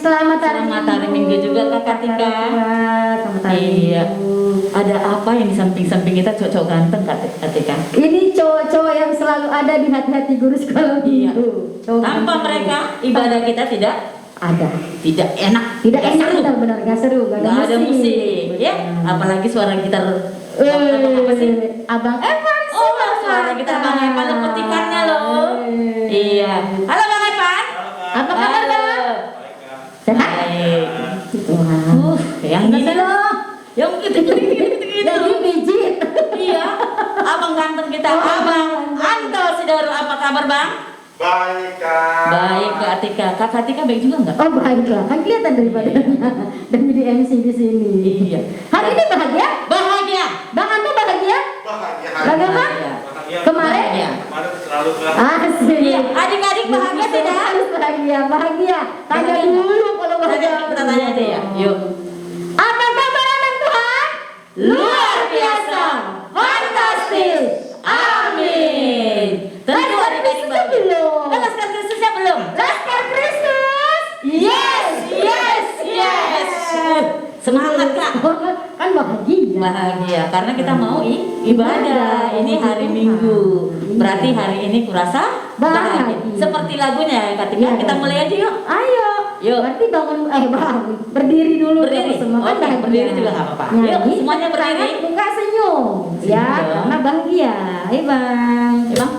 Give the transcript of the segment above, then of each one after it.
Selamat hari Minggu juga Kakak Tika. Selamat hari Iya. Minggu. Ada apa yang di samping-samping kita cowok-cowok ganteng Kak Tika? Ini cowok-cowok yang selalu ada di hati-hati guru sekolah Iya. minggu. Cowok Tanpa ganteng. mereka ibadah kita tidak ada. enak, Tidak enak, seru. benar-benar gak seru, gak Nggak ada musik, ya. Apalagi suara gitar. Apa sih? Abang Evan sih. Oh, suara gitar Bang Evan lo petikannya loh. Iya. Halo Bang Evan. Apa kabar, Halo. Bang? Sehat? Baik. Tuhan. Yang gini loh. Yang gitu. Jadi pijit. Iya. Abang ganteng kita. Abang Anto Sidaru, apa kabar Bang? Baik, Kak. Baik Kak Tika. Kak Tika baik juga nggak? Oh baiklah, kan kelihatan dari badannya dan jadi MC di sini. Iya. Hari ini bahagia? Bahagia. Bang Anto bahagia? Bahagia. Bagaimana? Bahagia. Kemarin? Bahagia. Kemarin selalu kelas. Asik. Iya. Adik-adik bahagia tidak? Harus bahagia, bahagia. Tanya Bahagia. dulu kalau bahagia. Kita tanya aja ya. Yuk. Apa kabar anak Tuhan? Luar biasa. Fantastis. Amin. Tentu adik-adik bahagia. Belum. Laskar Kristusnya belum? Laskar Kristus. Yes, yes, yes. Semangat Kak. Kan bahagia. Bahagia karena kita mau ibadah. Ini hari Minggu. Berarti hari ini kurasa bahagia. Bahagia. Seperti lagunya ya Kak Tika. Iya. Kita mulai aja yuk. Ayo. Yuk. Berarti bangun berdiri dulu. Berdiri? Semua kan Oke, bahagia. berdiri juga nggak apa-apa. Yuk, Nyanyi, semuanya berdiri. tangan, muka senyum. Ya, Senyum. karena bahagia. Ayo Bang. Ya, Bang.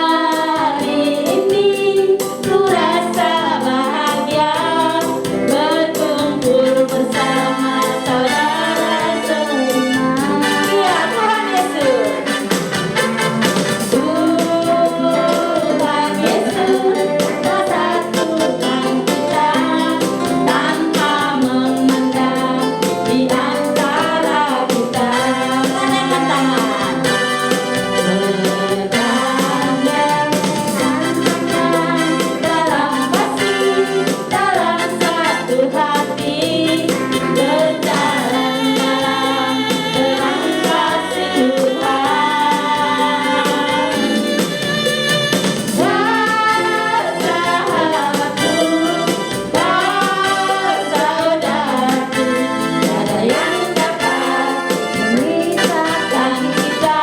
Hari ini ku rasa bahagia berkumpul bersama saudara semua. Ya Tuhan Yesus, Tuhan Yesus bersatukan kita tanpa memandang di antara kita. Tangan tangan. Dalam kasih, dalam satu hati, berjalan dalam terang kasih Tuhan. Sahabatku, saudaraku, tiada yang dapat memisahkan kita.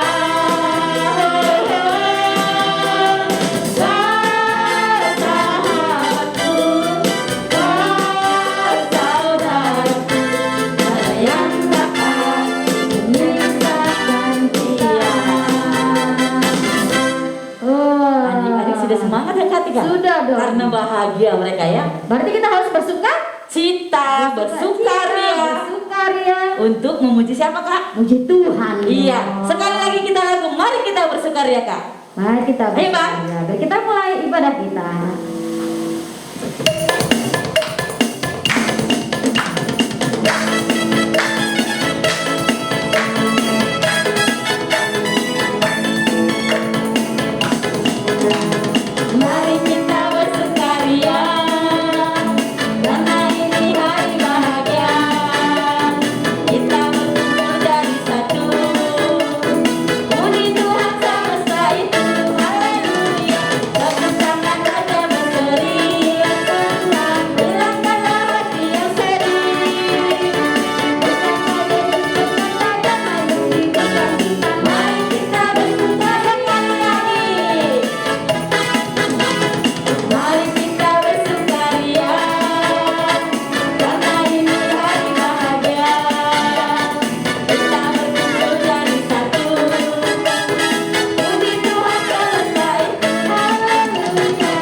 Sahabatku, saudaraku, tiada yang dapat memisahkan kita. Oh. Adik-adik sudah semangat ya Kak Tika? Sudah dong. Karena bahagia mereka ya. Berarti kita harus bersuka? Cita bersukaria Bersukaria. untuk memuji siapa Kak? Puji Tuhan. Iya. Sekali lagi kita lagu. Mari kita bersukaria Kak. Mari kita Ayo, Bang. bersukaria. Biar kita mulai ibadah kita. Mari kita bersukaria karena ini hari bahagia. Kita berkumpul jadi satu. Puji Tuhan semesta itu, haleluya. Tepuk tangan saja berseri, senang. Bilangkanlah hati yang sedih. Bukan saja bersuka dan menghidupkan kita. Mari kita bersukaria lagi. Mari kita bersukaria karena ini hari bahagia. Kita berkumpul jadi satu. Puji Tuhan semesta itu, haleluya.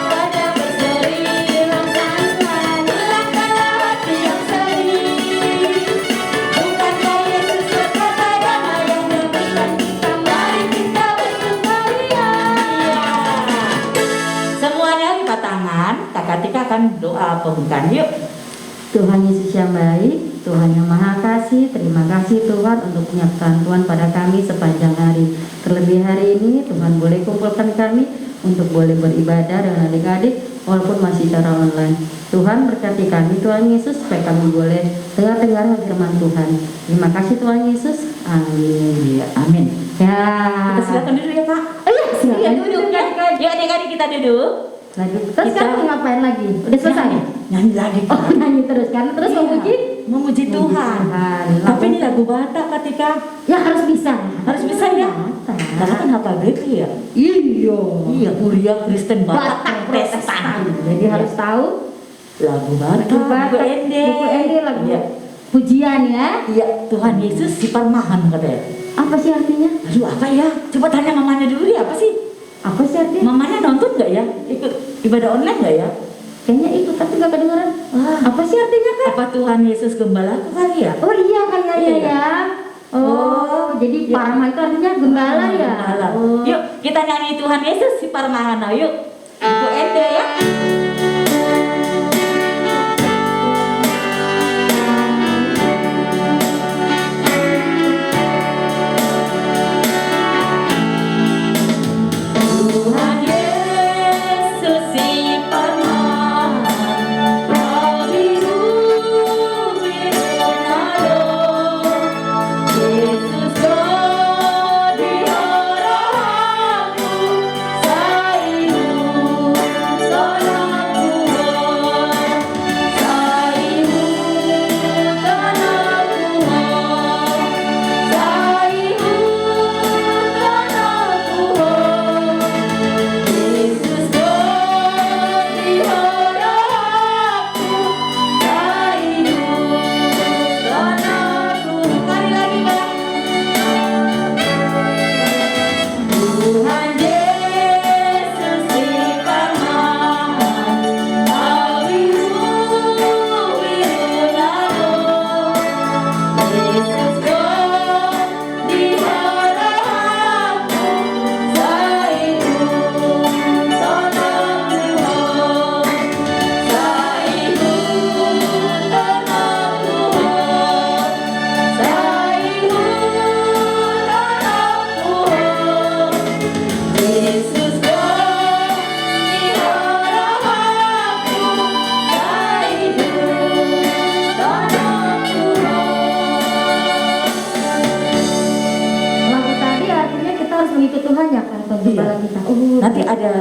Wajah berseri, langkahlah, bilangkanlah hati yang sedih. Bukankah Yesus berkata damai yang memberikan kita? Mari kita bersukaria. Semuanya lipat tangan, Kakak Tika akan doa pembukaan. Yuk. Tuhan Yesus yang baik, Tuhan yang Maha Kasih, terima kasih Tuhan untuk penyertaan Tuhan pada kami sepanjang hari. Terlebih hari ini Tuhan boleh kumpulkan kami untuk boleh beribadah dengan adik-adik walaupun masih secara online. Tuhan berkati kami Tuhan Yesus supaya kami boleh dengar firman Tuhan. Terima kasih Tuhan Yesus. Amin. Iya, amin. Ya. Kita silakan duduk ya Kak. Oh iya, silakan. Iya, duduk ya. Yuk adik-adik kita duduk. Lagi. Terus Kita- kamu ngapain lagi? Udah selesai? Nyanyi lagi. Oh, nyanyi terus karena terus Iya, memuji memuji Tuhan. Tuhan. Tapi ini lagu Batak ketika Ya harus bisa. harus bisa ya. Karena kan HKBP ya. Iya. Iya, Kuliah Kristen Batak Batak Protestan. Protestan. Jadi harus tahu Lagu Batak, lagu Batak, buku ND. buku ND, lagu Iya. pujian ya. Iya, Tuhan Yesus si Parmahan katanya. Apa sih artinya? Aduh apa ya? Coba tanya mamanya dulu ya, apa sih? Apa sih artinya? Mamanya nonton nggak ya? Ikut ibadah online nggak ya? Kayaknya ikut tapi gak kedengeran. Apa sih artinya kan? Apa Tuhan Yesus gembalaku kali ya? Oh iya kayaknya Iya. ya. Oh, jadi Iya. Parma itu artinya gembala ya. Gembala. Oh. Yuk kita nyanyi Tuhan Yesus si Parmahan. Yuk, buku ND ya. Tuhan Yesus si Parmahan, kau biru-biru nado. Yesus kau diharapku, saihu tanahku, saihu tanahku, saihu tanahku. Yesus kau diharapku, saihu tanahku. Kali lagi Bang. Tuhan Yesus si Parmahan, kau biru-biru nado. Yesus kau diharapku, saihu tanahku, saihu tanahku, saihu tanahku. Yesus kau diharapku, saihu tanahku. Lagu tadi artinya kita harus mengikut Tuhan ya kan gembala kita. Oh, Nanti ada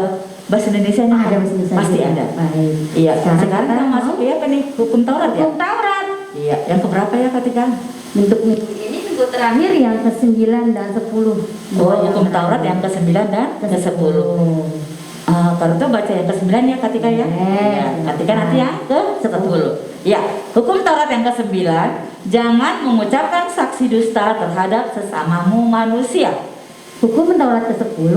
bahasa Indonesianya ada kan? bahasa Indonesia. Pasti ada. Baik. Iya, sekarang kita kita masuk mau ya apa nih? Hukum Taurat ya? hukum Taurat. Iya, yang keberapa ya ketika? Bentuk minggu ini minggu terakhir yang ke-9 dan 10. Oh, hukum Taurat yang ke-9 dan ke-10. Kalau itu baca yang ke-9 ya ketika ya? Yes. Ya, ketika nanti yang ke-10. Ya, hukum Taurat yang ke-9, jangan mengucapkan saksi dusta terhadap sesamamu manusia. Hukum Taurat ke-10,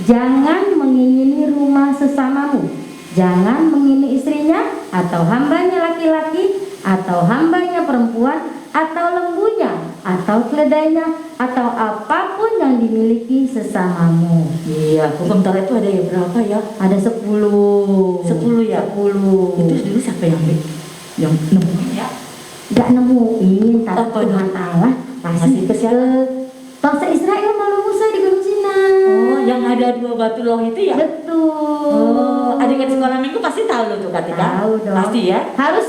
jangan mengingini rumah sesamamu. Jangan mengingini istrinya, atau hambanya laki-laki, atau hambanya perempuan, atau lembunya, atau keledainya, atau apapun yang dimiliki sesamamu. Iya, hukum Taurat itu ada yang berapa ya? Ada 10. 10 ya? 10. Itu dulu siapa yang nemuin ya? Gak nemuin, tapi Apa Tuhan dong? Allah Ngasih ke siapa? bangsa Israel melalui Musa di Gunung Sinai. Oh, yang ada 2 batu loh itu ya? Betul. Oh, adik-adik sekolah minggu pasti tahu loh tuh ketika. Tahu dong. Pasti ya. Harus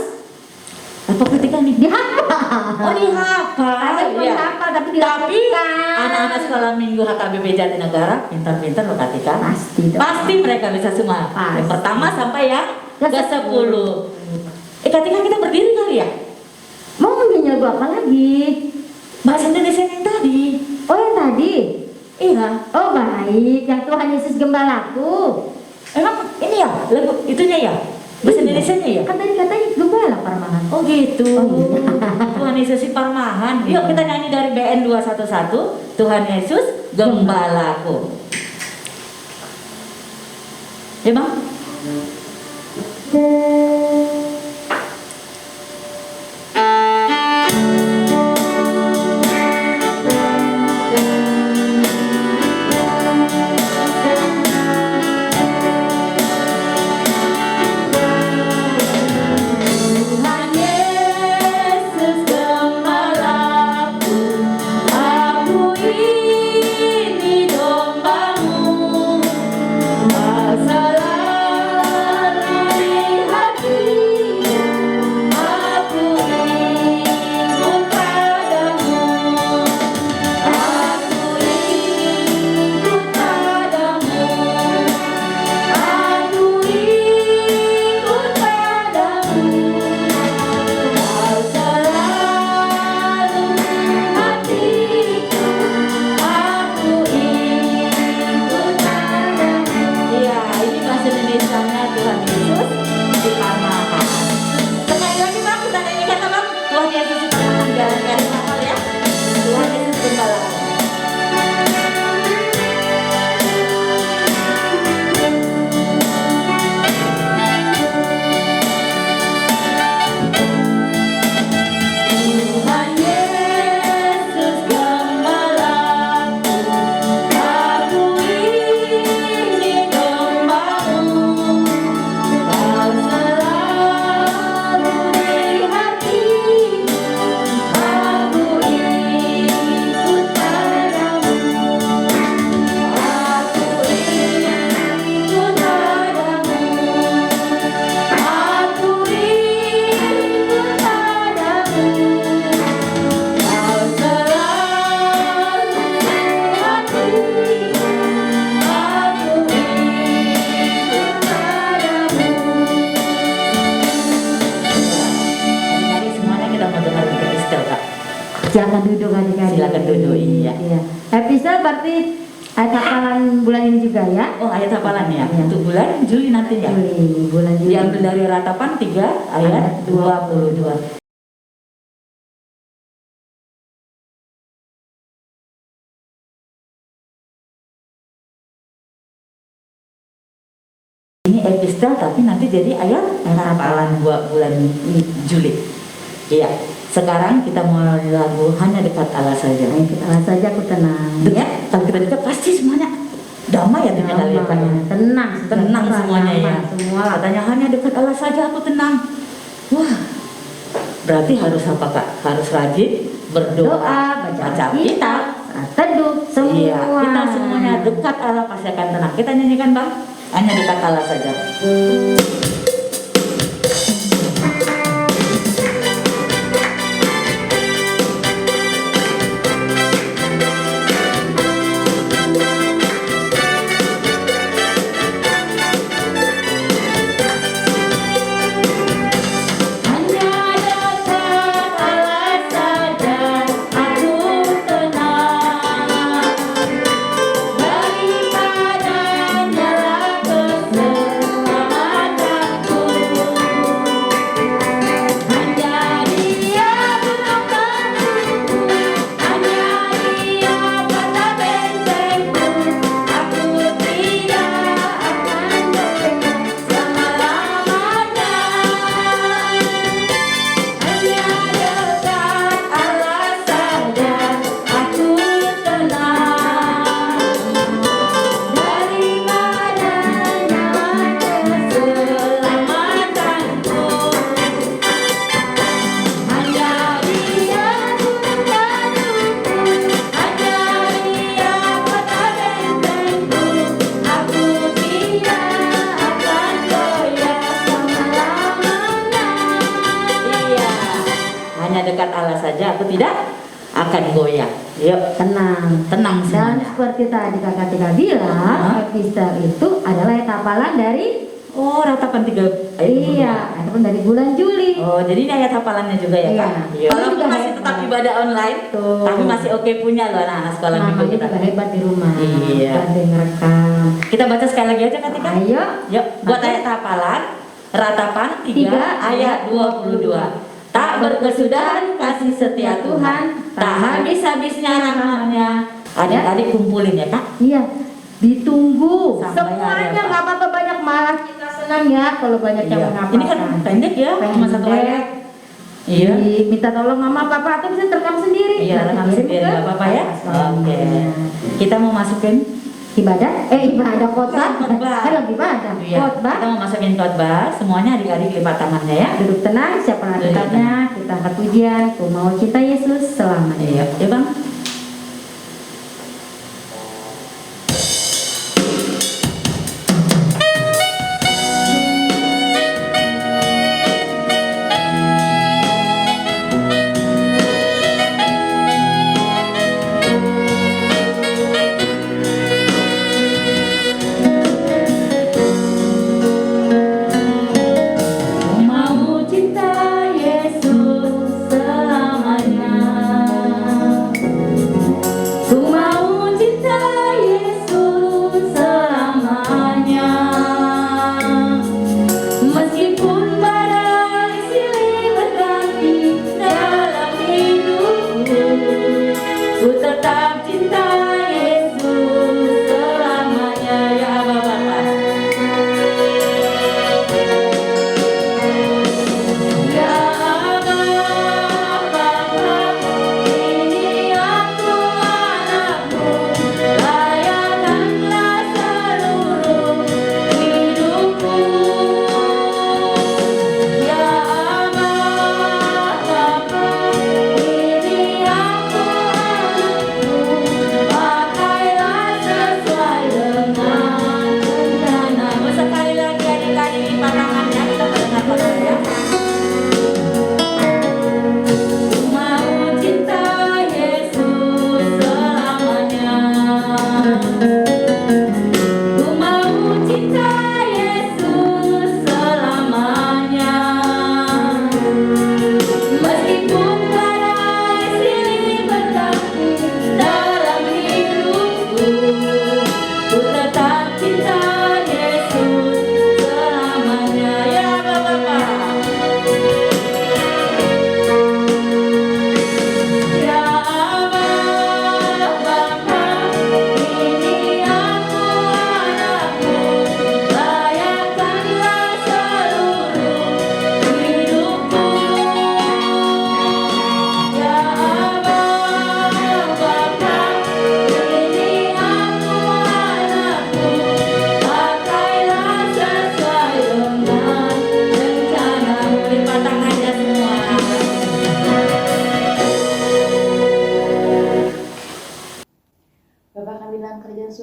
Apa ketika nih? dihafal. Oh, dihafal. Ada yang Iya. dihafal tapi Tapi dilakukan. anak-anak sekolah minggu HKBP Jatinegara pintar-pintar loh ketika. Pasti dong. Pasti mereka bisa semua. Pasti. Yang pertama sampai yang Ke-10. ke-10. Ketika kita berdiri kali ya? Mau nyanyi lagu apa lagi? Bahasa Indonesia yang tadi. Oh yang tadi. Iya. Oh baik, yang Tuhan Yesus gembalaku. Emang ini ya lagu itunya ya? Bahasa Indonesianya ya? Kan tadi katanya gembala Parmahan. Oh gitu. Oh, iya. Tuhan Yesus si Parmahan. Yuk kita nyanyi dari BN 211. Tuhan Yesus gembalaku. Ya bang? Tuhan Yesus Silakan duduk adik-adik. Silakan duduk, iya. Episode berarti ayat hafalan bulan ini juga ya? Oh, ayat hafalan ya. Iya. Untuk bulan Juli nanti ya. Juli, bulan Juli. Diambil dari Ratapan 3 ayat 22. Ini epistel tapi nanti jadi ayat hafalan buat bulan Juli. Iya. Sekarang kita mau lagu Hanya Dekat Allah Saja. Ayo kita Allah saja aku tenang. Ya, kalau kita dekat pasti semuanya damai ya dengan Allah ya. Tenang, Tenang semuanya ya. Semua. Katanya hanya dekat Allah saja aku tenang. Wah, berarti harus apa Kak? Harus rajin berdoa, baca kitab, teduh, semua. Iya, kita semuanya dekat Allah pasti akan tenang. Kita nyanyikan Bang, hanya dekat Allah saja. Dekat Allah saja aku tidak akan goyah. Yuk, Tenang. tenang Dan semuanya. seperti tadi kakak Tika bilang, epistel itu adalah ayat hafalan dari Oh, Ratapan 3 ayat iya, ataupun dari bulan Juli. Oh, jadi ini ayat hafalannya juga ya, Iya. Kak? Iya. Kalau Walaupun juga masih hebat. tetap ibadah online, Tuh. tapi masih oke punya loh anak-anak sekolah minggu Namanya kita. juga hebat di rumah. Iya. Bantu ngerekam. Kita baca sekali lagi aja Kak. Ayo. Yuk, buat Oke. ayat hafalan Ratapan 3 Tiga, ayat 22. Tak berkesudahan kasih setia Tuhan, tak habis-habisnya rahmatnya. Adik-adik kumpulin ya Kak. Iya. Ditunggu. Sampai hari Semuanya apa? nggak apa-apa banyak, malah kita senang ya kalau banyak yang Iya. menghafalkan. Ini kan pendek ya, cuma satu Pendek. ayat. Iya. Minta tolong mama papa atau bisa terekam sendiri. Iya, Nanti rekam kirim sendiri ke nggak apa-apa ya. sekolah Oke. minggunya. Kita mau masukin ibadah khotbah. Khotbah. Lagi ibadah. Iya, Khotbah. kita mau masukin khotbah. Semuanya adik-adik lipat tangannya ya. Duduk tenang, siapa Duduk angkatannya, kita angkat pujian, ku mau cinta Yesus selamanya. Iya, ya Bang. Ku mau cinta Yesus selamanya.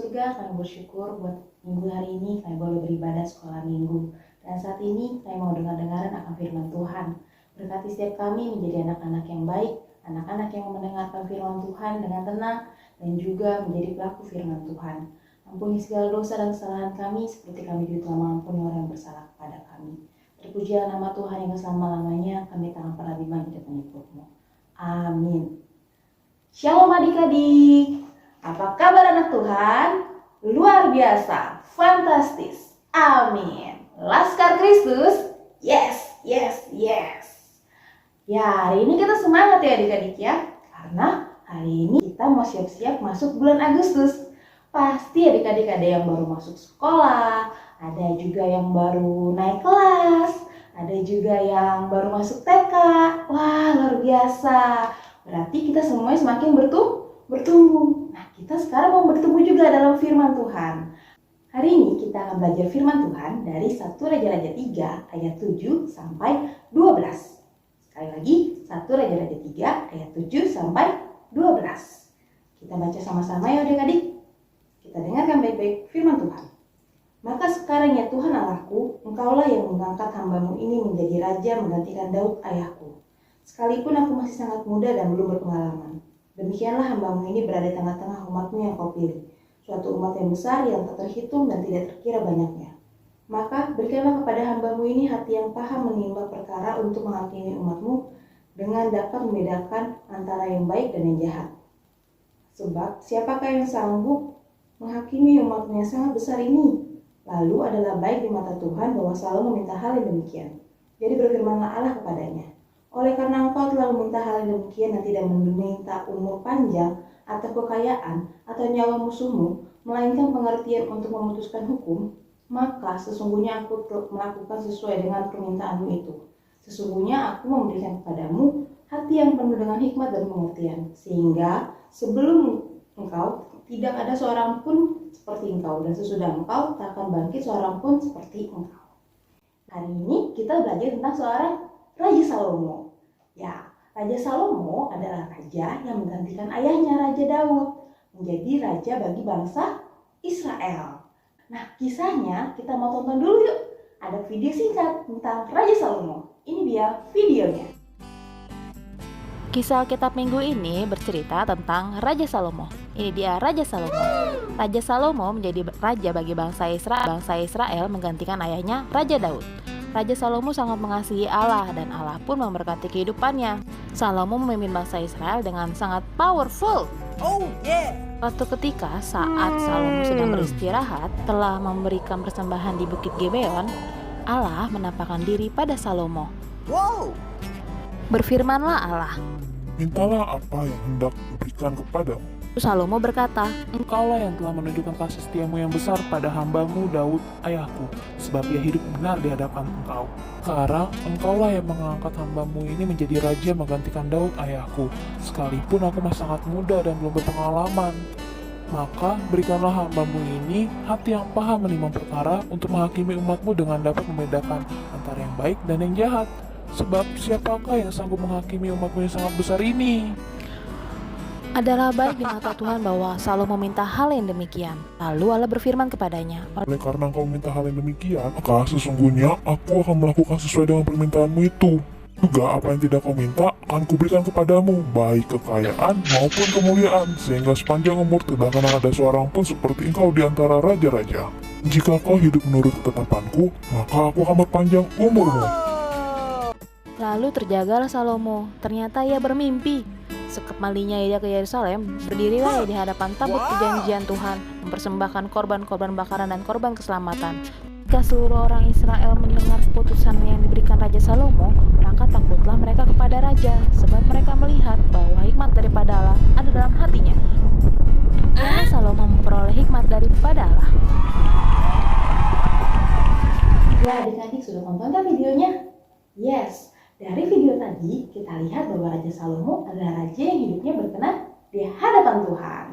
surga, kami bersyukur buat minggu hari ini kami boleh beribadah sekolah minggu. Dan saat ini kami mau dengar-dengaran akan firman Tuhan. Berkati setiap kami menjadi anak-anak yang baik, anak-anak yang mendengarkan firman Tuhan dengan tenang, dan juga menjadi pelaku firman Tuhan. Ampuni segala dosa dan kesalahan kami, seperti kami juga telah mengampuni orang yang bersalah kepada kami. Terpujilah nama Tuhan yang selama-lamanya, kami tak akan pernah bimbang hidup mengikut-Mu. Amin. Shalom adik-adik. Apa kabar anak Tuhan? Luar biasa, fantastis, amin. Laskar Kristus, yes, yes, yes. Ya, hari ini kita semangat ya adik-adik ya. Karena hari ini kita mau siap-siap masuk bulan Agustus. Pasti adik-adik ada yang baru masuk sekolah, ada juga yang baru naik kelas, ada juga yang baru masuk TK. Wah, luar biasa. Berarti kita semuanya semakin bertumbuh. Nah, kita sekarang mau bertumbuh juga dalam firman Tuhan. Hari ini kita akan belajar firman Tuhan dari 1 Raja-Raja 3 ayat 7 sampai 12. Sekali lagi, 1 Raja-Raja 3 ayat 7 sampai 12. Kita baca sama-sama ya adik-adik. Kita dengarkan baik-baik firman Tuhan. Maka sekarang ya Tuhan Allahku, Engkaulah yang mengangkat hamba-Mu ini menjadi raja menggantikan Daud ayahku. Sekalipun aku masih sangat muda dan belum berpengalaman. Demikianlah hamba-Mu ini berada di tengah-tengah umat-Mu yang Kau pilih. Suatu umat yang besar yang tak terhitung dan tidak terkira banyaknya. Maka berikanlah kepada hamba-Mu ini hati yang paham menimbang perkara untuk menghakimi umat-Mu dengan dapat membedakan antara yang baik dan yang jahat. Sebab siapakah yang sanggup menghakimi umat-Mu yang sangat besar ini? Lalu adalah baik di mata Tuhan bahwa selalu meminta hal yang demikian. Jadi berfirmanlah Allah kepadanya. Oleh karena engkau telah meminta hal yang demikian dan tidak meminta umur panjang atau kekayaan atau nyawa musuhmu, melainkan pengertian untuk memutuskan hukum, maka sesungguhnya aku melakukan sesuai dengan permintaanmu itu. Sesungguhnya aku memberikan kepadamu hati yang penuh dengan hikmat dan pengertian, sehingga sebelum engkau tidak ada seorang pun seperti engkau, dan sesudah engkau tak akan bangkit seorang pun seperti engkau. Hari ini kita belajar tentang seorang Raja Salomo. Ya, Raja Salomo adalah raja yang menggantikan ayahnya Raja Daud menjadi raja bagi bangsa Israel. Nah, kisahnya kita mau tonton dulu yuk. Ada video singkat tentang Raja Salomo. Ini dia videonya. Kisah Alkitab minggu ini bercerita tentang Raja Salomo. Ini dia Raja Salomo. Raja Salomo menjadi raja bagi bangsa Israel menggantikan ayahnya Raja Daud. Raja Salomo sangat mengasihi Allah dan Allah pun memberkati kehidupannya. Salomo memimpin bangsa Israel dengan sangat powerful. Oh yeah. Suatu ketika saat Salomo sedang beristirahat telah memberikan persembahan di Bukit Gibeon, Allah menampakkan diri pada Salomo. Wow. Berfirmanlah Allah. Mintalah apa yang hendak diberikan kepadamu. Salomo berkata, Engkaulah yang telah menunjukkan kasih setiamu yang besar pada hamba-Mu Daud ayahku, sebab ia hidup benar di hadapan Engkau. Sekarang Engkaulah yang mengangkat hamba-Mu ini menjadi raja menggantikan Daud ayahku, sekalipun aku masih sangat muda dan belum berpengalaman. Maka berikanlah hamba-Mu ini hati yang paham menimbang perkara untuk menghakimi umat-Mu dengan dapat membedakan antara yang baik dan yang jahat. Sebab siapakah yang sanggup menghakimi umat-Mu yang sangat besar ini? Adalah baik di mata Tuhan bahwa Salomo meminta hal yang demikian. Lalu Allah berfirman kepadanya, Oleh karena engkau minta hal yang demikian, maka sesungguhnya aku akan melakukan sesuai dengan permintaanmu itu. Juga apa yang tidak kau minta akan kuberikan kepadamu, baik kekayaan maupun kemuliaan, sehingga sepanjang umur tidak akan ada seorang pun seperti engkau di antara raja-raja. Jika kau hidup menurut ketetapanku, maka aku akan perpanjang umurmu. Lalu terjagalah Salomo. Ternyata ia bermimpi. Sekembalinya ia ke Yerusalem, berdirilah ia di hadapan tabut perjanjian Tuhan, mempersembahkan korban-korban bakaran dan korban keselamatan. Ketika seluruh orang Israel mendengar keputusan yang diberikan Raja Salomo, maka takutlah mereka kepada raja, sebab mereka melihat bahwa hikmat daripada Allah ada dalam hatinya. Karena Salomo memperoleh hikmat daripada Allah. Ya adik-adik sudah nonton kan videonya? Yes. Dari video tadi kita lihat bahwa Raja Salomo adalah raja yang hidupnya berkenan di hadapan Tuhan.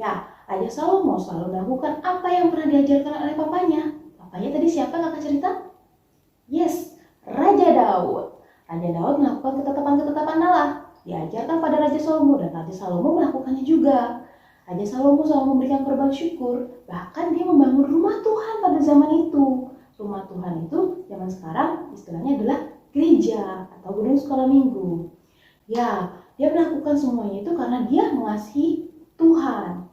Ya, Raja Salomo selalu melakukan apa yang pernah diajarkan oleh papanya. Papanya tadi siapa kakak cerita? Yes, Raja Daud. Raja Daud melakukan ketetapan-ketetapan Allah. Diajarkan pada Raja Salomo dan Raja Salomo melakukannya juga. Raja Salomo selalu memberikan korban syukur. Bahkan dia membangun rumah Tuhan pada zaman itu. Rumah Tuhan itu zaman sekarang istilahnya adalah gereja atau gedung sekolah minggu. Ya, dia melakukan semuanya itu karena dia mengasihi Tuhan.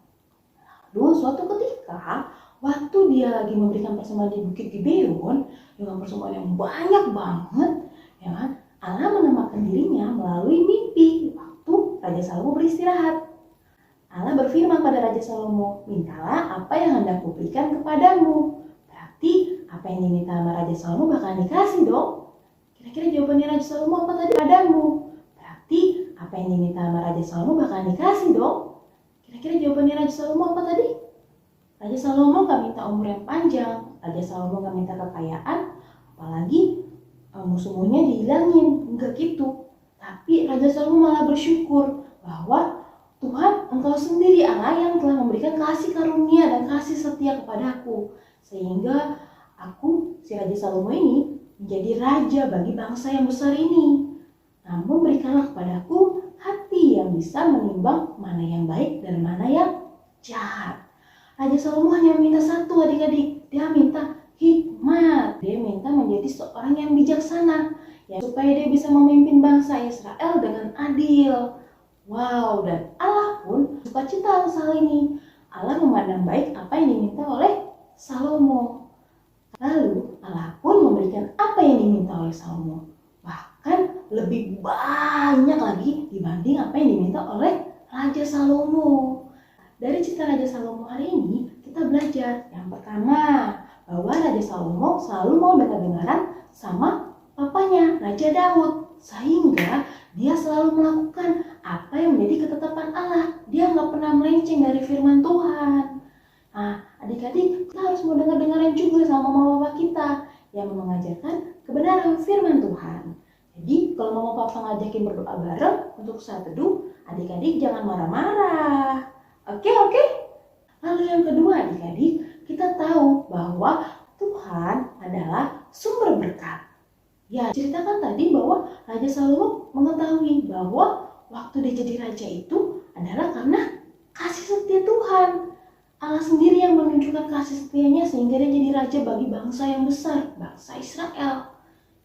Lalu suatu ketika, waktu dia lagi memberikan persembahan di Bukit Gibeon dengan persembahan yang banyak banget, ya kan? Allah menamakan dirinya melalui mimpi waktu Raja Salomo beristirahat. Allah berfirman pada Raja Salomo, mintalah apa yang hendak kuberikan kepadamu. Berarti apa yang diminta sama Raja Salomo bakalan dikasih dong. Kira-kira jawabannya Raja Salomo apa tadi? Padamu. Berarti apa yang diminta sama Raja Salomo bakalan dikasih dong. Kira-kira jawabannya Raja Salomo apa tadi? Raja Salomo gak minta umur yang panjang. Raja Salomo gak minta kekayaan. Apalagi musuh-musuhnya dihilangin. Enggak gitu. Tapi Raja Salomo malah bersyukur bahwa Tuhan, Engkau sendiri Allah yang telah memberikan kasih karunia dan kasih setia kepadaku. Sehingga aku, si Raja Salomo ini, menjadi raja bagi bangsa yang besar ini. Namun berikanlah kepadaku hati yang bisa menimbang mana yang baik dan mana yang jahat. Raja Salomo hanya minta satu adik-adik. Dia minta hikmat. Dia minta menjadi seorang yang bijaksana. Ya, supaya dia bisa memimpin bangsa Israel dengan adil. Wow, dan Allah pun suka cita atas hal ini. Allah memandang baik apa yang diminta oleh Salomo. Lalu Allah pun memberikan apa yang diminta oleh Salomo. Bahkan lebih banyak lagi dibanding apa yang diminta oleh Raja Salomo. Dari cerita Raja Salomo hari ini kita belajar yang pertama bahwa Raja Salomo selalu mau dengar-dengaran sama papanya Raja Daud. Sehingga dia selalu melakukan apa yang menjadi ketetapan Allah. Dia nggak pernah melenceng dari firman Tuhan. Nah, adik-adik, kita harus mau dengar-dengaran juga sama mama papa kita yang mengajarkan kebenaran firman Tuhan. Jadi, kalau mama papa ngajakin berdoa bareng untuk saat teduh, adik-adik jangan marah-marah. Oke? Lalu yang kedua, adik-adik, kita tahu bahwa Tuhan adalah sumber berkat. Ya, ceritakan tadi bahwa Raja Salomo mengetahui bahwa waktu dia jadi raja itu adalah karena kasih setia Tuhan. Allah sendiri yang menunjukkan kasih setianya sehingga dia jadi raja bagi bangsa yang besar, bangsa Israel.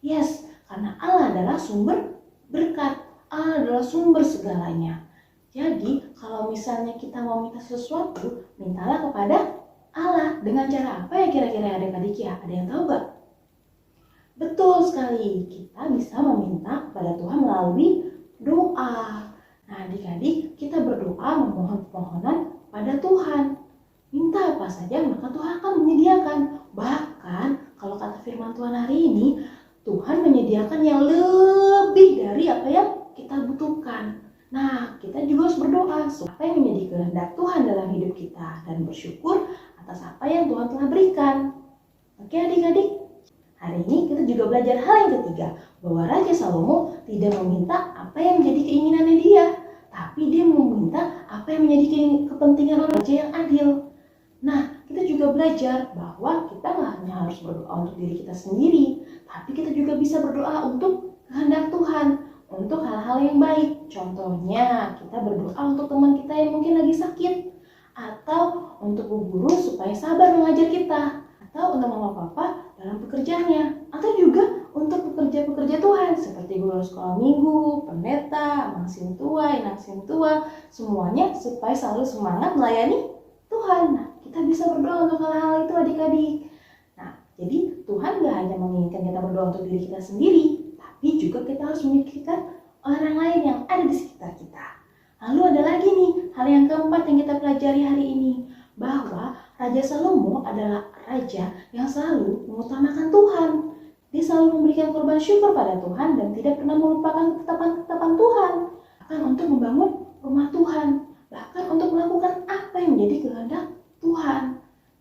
Yes, karena Allah adalah sumber berkat. Allah adalah sumber segalanya. Jadi, kalau misalnya kita mau minta sesuatu, mintalah kepada Allah. Dengan cara apa ya kira-kira adik-adik ya? Ada yang tahu gak? Betul sekali, kita bisa meminta kepada Tuhan melalui doa. Nah, adik-adik, kita berdoa memohon permohonan pada Tuhan. Minta apa saja, maka Tuhan akan menyediakan. Bahkan, kalau kata firman Tuhan hari ini, Tuhan menyediakan yang lebih dari apa yang kita butuhkan. Nah, kita juga harus berdoa supaya menjadi kehendak Tuhan dalam hidup kita dan bersyukur atas apa yang Tuhan telah berikan. Oke adik-adik? Hari ini kita juga belajar hal yang ketiga, bahwa Raja Salomo tidak meminta apa yang menjadi keinginannya dia, tapi dia meminta apa yang menjadi kepentingan raja yang adil. Nah, kita juga belajar bahwa kita nggak hanya harus berdoa untuk diri kita sendiri, tapi kita juga bisa berdoa untuk kehendak Tuhan, untuk hal-hal yang baik. Contohnya, kita berdoa untuk teman kita yang mungkin lagi sakit, atau untuk bu guru supaya sabar mengajar kita, atau untuk mama papa dalam pekerjaannya, atau juga untuk pekerja-pekerja Tuhan seperti guru sekolah minggu, pendeta, mangsin tua, inaksin tua, semuanya supaya selalu semangat melayani Tuhan. Nah, kita bisa berdoa untuk hal-hal itu adik-adik. Nah, jadi Tuhan gak hanya menginginkan kita berdoa untuk diri kita sendiri, tapi juga kita harus memikirkan orang lain yang ada di sekitar kita. Lalu ada lagi nih, hal yang keempat yang kita pelajari hari ini, bahwa Raja Salomo adalah raja yang selalu mengutamakan Tuhan. Dia selalu memberikan korban syukur pada Tuhan dan tidak pernah melupakan ketetapan-ketetapan Tuhan. Bahkan untuk membangun rumah Tuhan. Bahkan untuk melakukan apa yang menjadi kehendak Tuhan.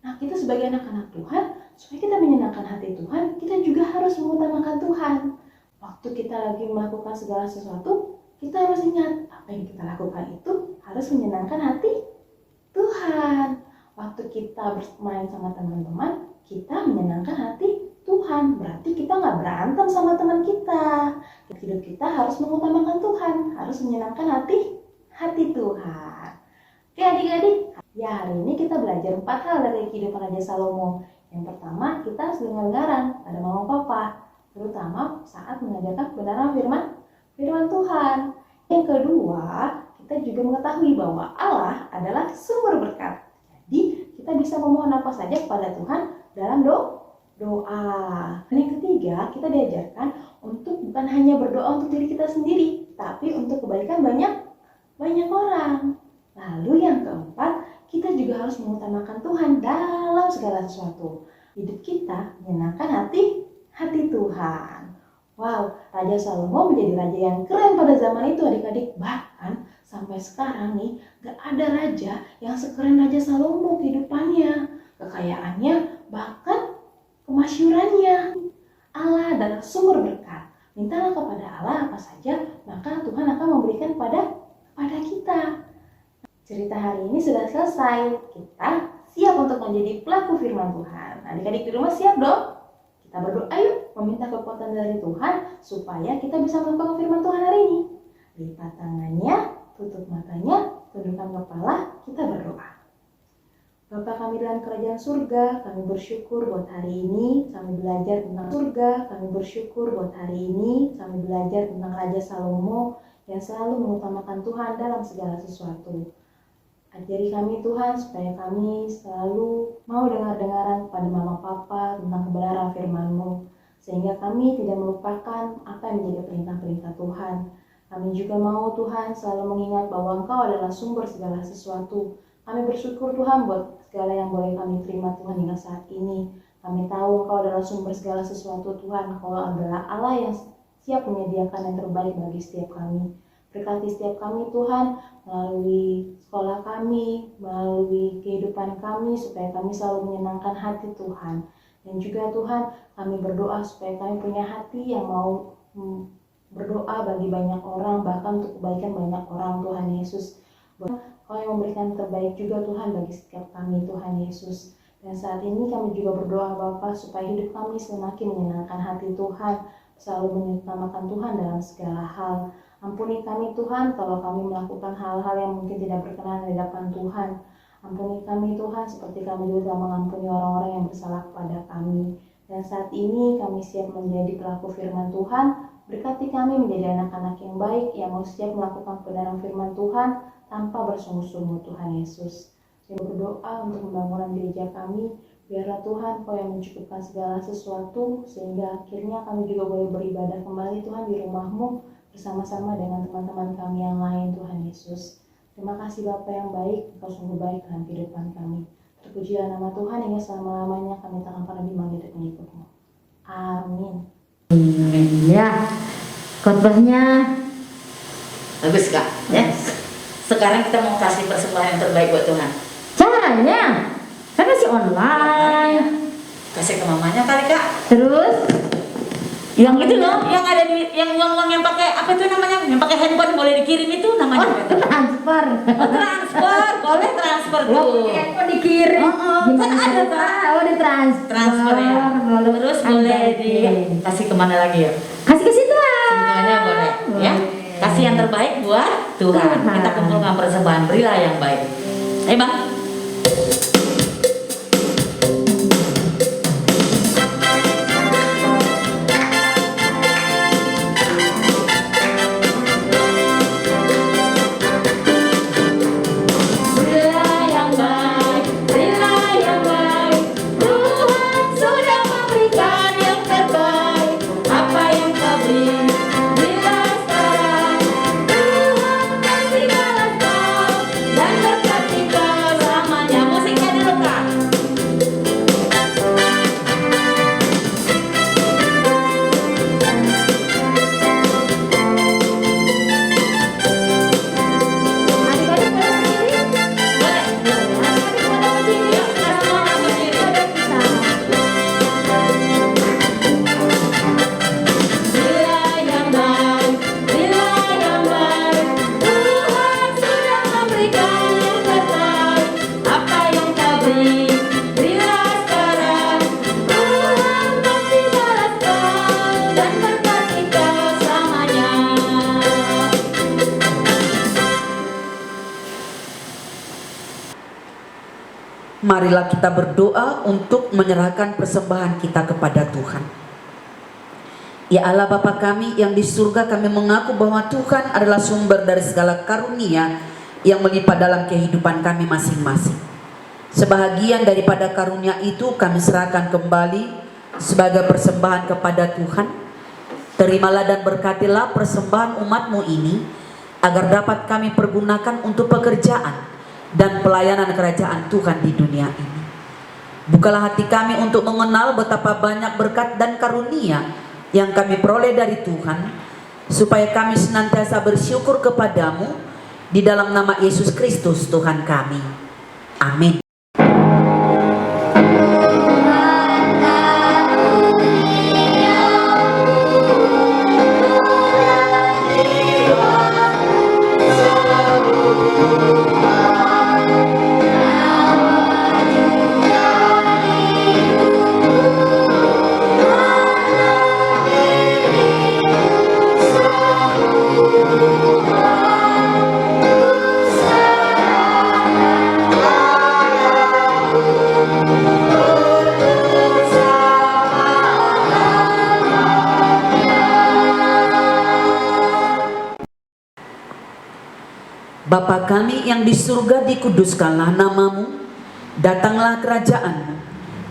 Nah, kita sebagai anak-anak Tuhan, supaya kita menyenangkan hati Tuhan, kita juga harus mengutamakan Tuhan. Waktu kita lagi melakukan segala sesuatu, kita harus ingat apa yang kita lakukan itu harus menyenangkan hati Tuhan. Waktu kita bermain sama teman-teman, kita menyenangkan hati Tuhan. Berarti kita nggak berantem sama teman kita. Hidup kita harus mengutamakan Tuhan, harus menyenangkan hati Tuhan. Oke adik-adik, ya hari ini kita belajar 4 hal dari kehidupan Raja Salomo. Yang pertama, kita harus dengar-dengaran pada mama papa, terutama saat mengajarkan kebenaran firman Tuhan. Yang kedua, kita juga mengetahui bahwa Allah adalah sumber berkat. Jadi, kita bisa memohon apa saja kepada Tuhan dalam doa. Dan yang ketiga, kita diajarkan untuk bukan hanya berdoa untuk diri kita sendiri, tapi untuk kebaikan banyak orang. Lalu yang keempat, kita juga harus mengutamakan Tuhan dalam segala sesuatu. Hidup kita menyenangkan hati Tuhan. Wow, Raja Salomo menjadi raja yang keren pada zaman itu adik-adik. Bahkan sampai sekarang nih, gak ada raja yang sekeren Raja Salomo kehidupannya, kekayaannya, bahkan kemasyurannya. Allah adalah sumber berkat. Mintalah kepada Allah apa saja, maka Tuhan akan memberikan pada kita. Cerita hari ini sudah selesai. Kita siap untuk menjadi pelaku firman Tuhan. Adik-adik di rumah siap dong? Kita berdoa yuk, meminta kekuatan dari Tuhan supaya kita bisa melakukan firman Tuhan hari ini. Lipat tangannya, tutup matanya, tundukkan kepala, kita berdoa. Bapa kami dalam kerajaan surga, kami bersyukur buat hari ini, kami belajar tentang surga, kami bersyukur buat hari ini, kami belajar tentang Raja Salomo yang selalu mengutamakan Tuhan dalam segala sesuatu. Ajari kami Tuhan supaya kami selalu mau dengar-dengaran pada mama papa tentang kebenaran firman-Mu, sehingga kami tidak melupakan apa yang menjadi perintah-perintah Tuhan. Kami juga mau Tuhan selalu mengingat bahwa Engkau adalah sumber segala sesuatu. Kami bersyukur Tuhan buat segala yang boleh kami terima Tuhan hingga saat ini. Kami tahu Engkau adalah sumber segala sesuatu Tuhan. Engkau adalah Allah yang siap menyediakan yang terbaik bagi setiap kami. Berkati setiap kami Tuhan, melalui sekolah kami, melalui kehidupan kami, supaya kami selalu menyenangkan hati Tuhan. Dan juga Tuhan, kami berdoa supaya kami punya hati yang mau berdoa bagi banyak orang, bahkan untuk kebaikan banyak orang Tuhan Yesus. Kau yang memberikan terbaik juga Tuhan bagi setiap kami Tuhan Yesus. Dan saat ini kami juga berdoa Bapa supaya hidup kami semakin menyenangkan hati Tuhan, selalu mengutamakan Tuhan dalam segala hal. Ampuni kami Tuhan kalau kami melakukan hal-hal yang mungkin tidak berkenan di hadapan Tuhan. Ampuni kami Tuhan seperti kami juga telah mengampuni orang-orang yang bersalah kepada kami. Dan saat ini kami siap menjadi pelaku firman Tuhan. Berkati kami menjadi anak-anak yang baik yang mau siap melakukan kebenaran firman Tuhan tanpa bersungguh-sungguh Tuhan Yesus. Kami berdoa untuk pembangunan gereja kami. Biarlah Tuhan Kau yang mencukupkan segala sesuatu sehingga akhirnya kami juga boleh beribadah kembali Tuhan di rumah-Mu bersama-sama dengan teman-teman kami yang lain Tuhan Yesus. Terima kasih Bapa yang baik, Engkau sungguh baik dalam kehidupan kami. Terpujilah nama Tuhan hingga selama-lamanya kami tak akan pernah dimanggil dan mengikut-Mu. Amin. Ya, khotbahnya Bagus Kak, ya. Sekarang kita mau kasih persembahan yang terbaik buat Tuhan. caranya kan masih online. Kasih ke mamanya kali Kak. Terus Yang itu loh, yang ada di yang uang yang pakai apa itu namanya? Yang pakai handphone boleh dikirim itu namanya apa itu? transfer. Transfer, boleh transfer tuh. Handphone dikirim. Kan ada Kak. Oh, ditransfer. Transfer ya. Terus boleh dikasih kemana lagi ya? Kasih ke situ lah. Semuanya boleh, ya. Kasih yang terbaik buat Tuhan. Kita kumpulkan persembahan, berilah yang baik. Ayo Bang. Dan berkati kau Marilah kita berdoa untuk menyerahkan persembahan kita kepada Tuhan. Ya Allah Bapa kami yang di surga, kami mengaku bahwa Tuhan adalah sumber dari segala karunia yang melimpah dalam kehidupan kami masing-masing. Sebahagian daripada karunia itu kami serahkan kembali sebagai persembahan kepada Tuhan. Terimalah dan berkatilah persembahan umat-Mu ini, agar dapat kami pergunakan untuk pekerjaan dan pelayanan kerajaan Tuhan di dunia ini. Bukalah hati kami untuk mengenal betapa banyak berkat dan karunia yang kami peroleh dari Tuhan, supaya kami senantiasa bersyukur kepadamu di dalam nama Yesus Kristus Tuhan kami. Amin. Bapa kami yang di surga, dikuduskanlah namamu, datanglah kerajaanmu,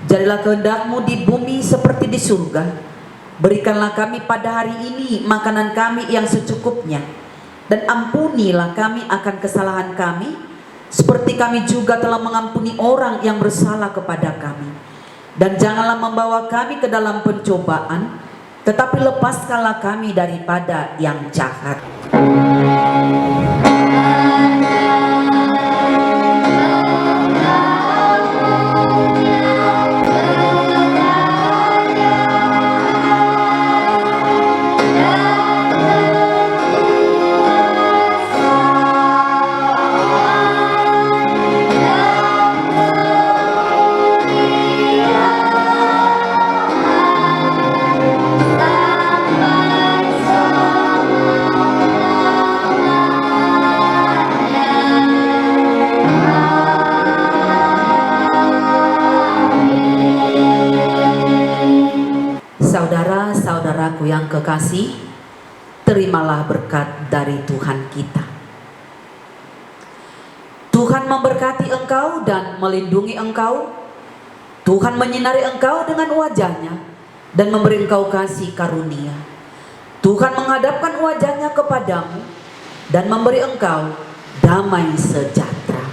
jadilah kehendak-Mu di bumi seperti di surga. Berikanlah kami pada hari ini makanan kami yang secukupnya, dan ampunilah kami akan kesalahan kami, seperti kami juga telah mengampuni orang yang bersalah kepada kami. Dan janganlah membawa kami ke dalam pencobaan, tetapi lepaskanlah kami daripada yang jahat. Saudara-saudaraku yang kekasih, terimalah berkat dari Tuhan kita. Tuhan memberkati engkau dan melindungi engkau. Tuhan menyinari engkau dengan wajah-Nya dan memberi engkau kasih karunia. Tuhan menghadapkan wajah-Nya kepadamu dan memberi engkau damai sejahtera.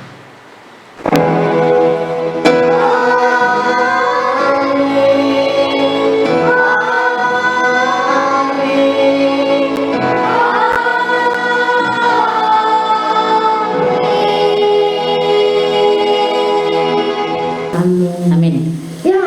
Amin. Ya,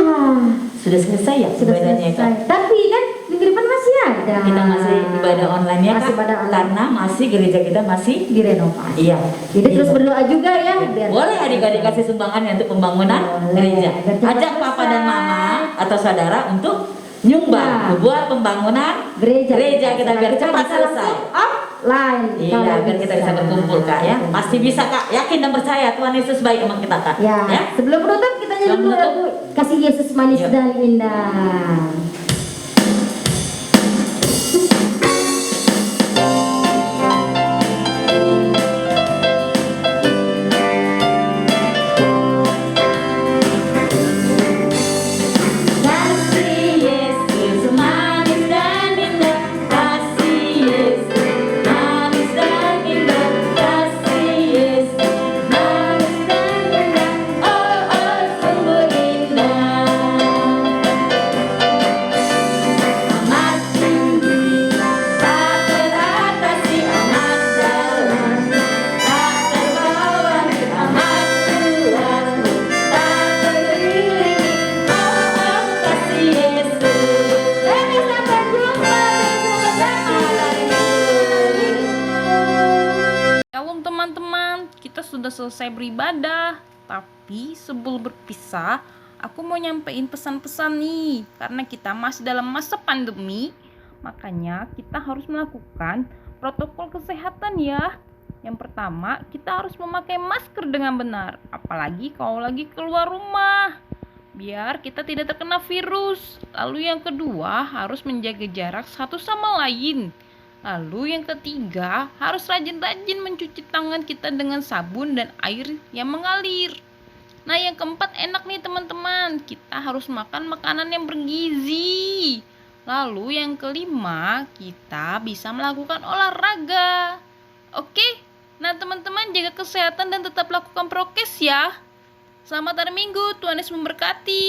Sudah selesai ya sudah ibadahnya Kak? selesai. Tapi kan minggu depan masih ada. Kita masih ibadah online ya Masih Kak? pada online. Karena masih gereja kita masih Direnovasi. iya. Jadi terus berdoa juga ya. Biar Boleh adik-adik kasih sumbangan untuk pembangunan Boleh. gereja. Biar cepat Ajak papa dan selesai. mama atau saudara untuk nyumbang Ya. buat pembangunan gereja kita biar cepat bisa selesai. langsung offline. Iya, biar kita bisa berkumpul Kak ya. Pasti bisa Kak, yakin dan percaya Tuhan Yesus baik sama kita Kak. Ya, sebelum menutup kita nyanyi Sebelum dulu menutup. lagu Kasih Yesus Manis Yuk. dan Indah. Kasih Yesus manis dan indah, kasih Yesus manis dan indah, kasih Yesus manis dan indah, oh oh sungguh indah. Amat tinggi, tak teratasi, amat dalam, tak terbawah, amat luas, tak terkelilingi, oh oh kasih Yesus. Sampai jumpa besok bersama lagi. Shalom teman-teman, kita sudah selesai beribadah. Tapi sebelum berpisah, aku mau nyampein pesan-pesan nih. Karena kita masih dalam masa pandemi, makanya kita harus melakukan protokol kesehatan ya. Yang pertama, kita harus memakai masker dengan benar, apalagi kalau lagi keluar rumah, biar kita tidak terkena virus. Lalu yang kedua, harus menjaga jarak satu sama lain. Lalu yang ketiga, harus rajin-rajin mencuci tangan kita dengan sabun dan air yang mengalir. Nah, yang keempat enak nih teman-teman, kita harus makan makanan yang bergizi. Lalu yang kelima, kita bisa melakukan olahraga. Oke? Nah teman-teman, jaga kesehatan dan tetap lakukan prokes ya. Selamat hari Minggu, Tuhan Yesus memberkati.